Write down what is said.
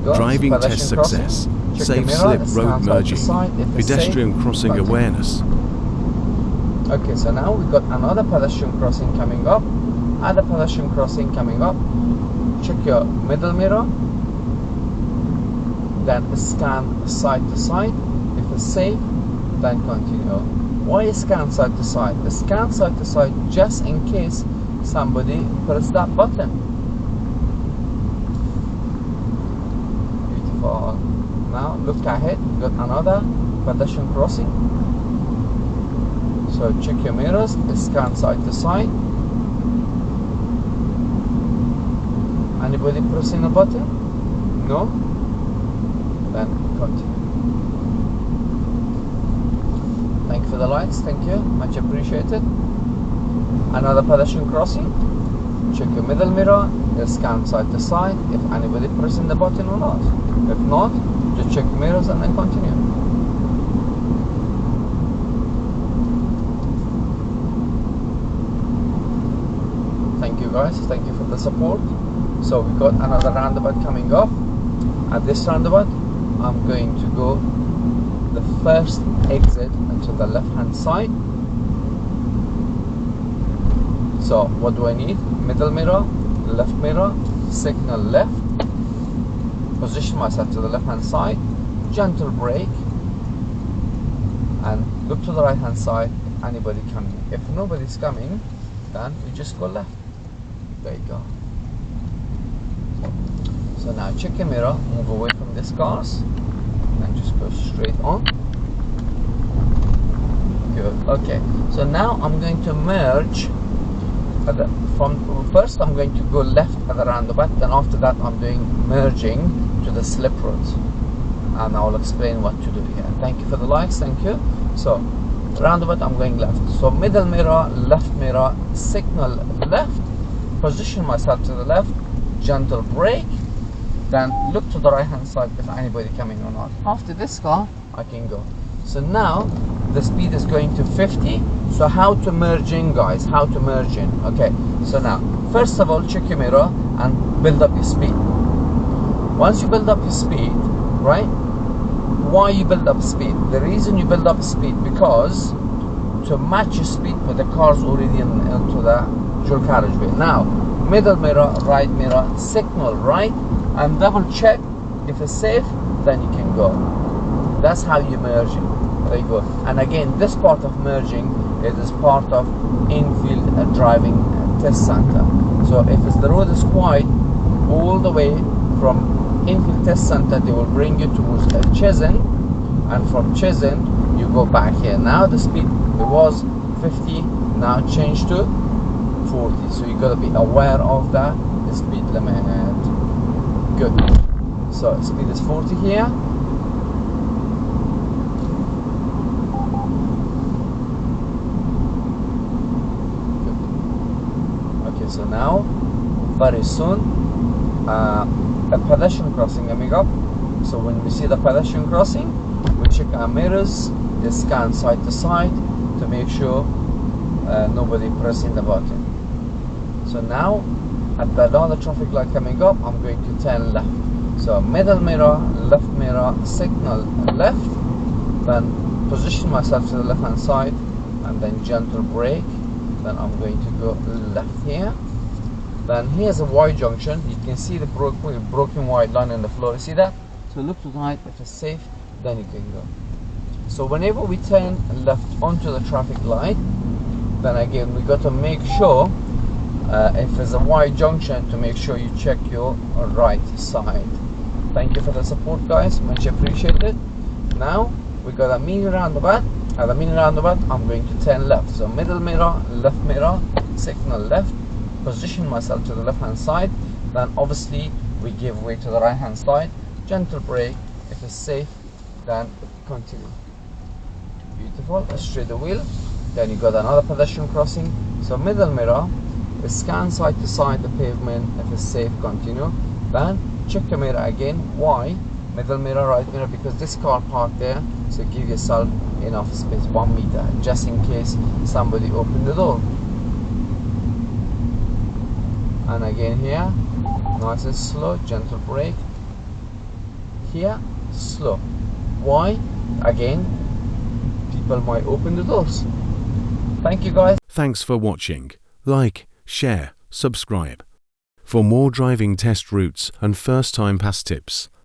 Go. Driving test success. Safe slip road merging. Pedestrian crossing awareness. Okay, so now we've got another pedestrian crossing coming up. Other pedestrian crossing coming up. Check your middle mirror. Then scan side to side. If it's safe, then continue. Why scan side to side? Scan side to side just in case somebody press that button. Beautiful. Now look ahead. We've got another pedestrian crossing. So check your mirrors. Scan side to side. Anybody pressing a button? No? Then continue. Thank you for the likes, thank you, much appreciated. Another pedestrian crossing. Check your middle mirror, scan side to side if anybody pressing the button or not. If not, just check your mirrors and then continue. Thank you guys, thank you for the support. So we got another roundabout coming up. At this roundabout, I'm going to go the first exit to the left hand side. So what do I need? Middle mirror, left mirror, signal left, position myself to the left hand side, gentle brake, and look to the right hand side if anybody coming. If nobody's coming, then we just go left. There you go. So now check your mirror, move away from these cars, and just go straight on. Good. Okay. So now I'm going to merge. First I'm going to go left at the roundabout. Then after that I'm doing merging to the slip roads, and I'll explain what to do here. Thank you for the likes. Thank you. So roundabout I'm going left. So middle mirror, left mirror, signal left, position myself to the left, gentle brake. Then look to the right hand side if anybody coming or not. After this car, I can go. So now the speed is going to 50. So how to merge in, guys? How to merge in? Okay. So now, first of all, check your mirror and build up your speed. Once you build up your speed, right? Why you build up speed? The reason you build up speed because to match your speed with the cars already into the dual carriageway. Now, middle mirror, right mirror, signal right, and double check if it's safe, then you can go. That's how you merge it. There you go. And again, this part of merging is part of infield driving test center. So if the road is quiet all the way from infield test center, they will bring you towards Chesn, and from Chesn you go back here. Now the speed, it was 50, now change to 40. So you got to be aware of the speed limit. Good. So speed is 40 here. Good. Okay, so now very soon a pedestrian crossing coming up. So when we see the pedestrian crossing, we check our mirrors, they scan side to side to make sure nobody pressing the button. So now at the another traffic light coming up, I'm going to turn left. So middle mirror, left mirror, signal left, then position myself to the left hand side, and then gentle brake. Then I'm going to go left here. Then here's a Y junction. You can see the broken white line in the floor. You see that? So look to the right. If it's safe, then you can go. So whenever we turn left onto the traffic light, then again we got to make sure if there's a Y junction, to make sure you check your right side. Thank you for the support, guys, much appreciated. Now we got a mini roundabout. At the mini roundabout, I'm going to turn left. So middle mirror, left mirror, signal left, position myself to the left hand side. Then obviously we give way to the right hand side, gentle brake. If it's safe, then continue. Beautiful. Straight the wheel. Then you got another pedestrian crossing. So middle mirror, scan side to side the pavement. If it's safe, continue. Then check your mirror again. Why? Middle mirror, right mirror, because this car parked there. So give yourself enough space, 1 meter, just in case somebody opened the door. And again here, nice and slow, gentle brake. here, slow. Why? Again, people might open the doors. Thank you guys. Thanks for watching. Like, share, subscribe. For more driving test routes and first-time pass tips,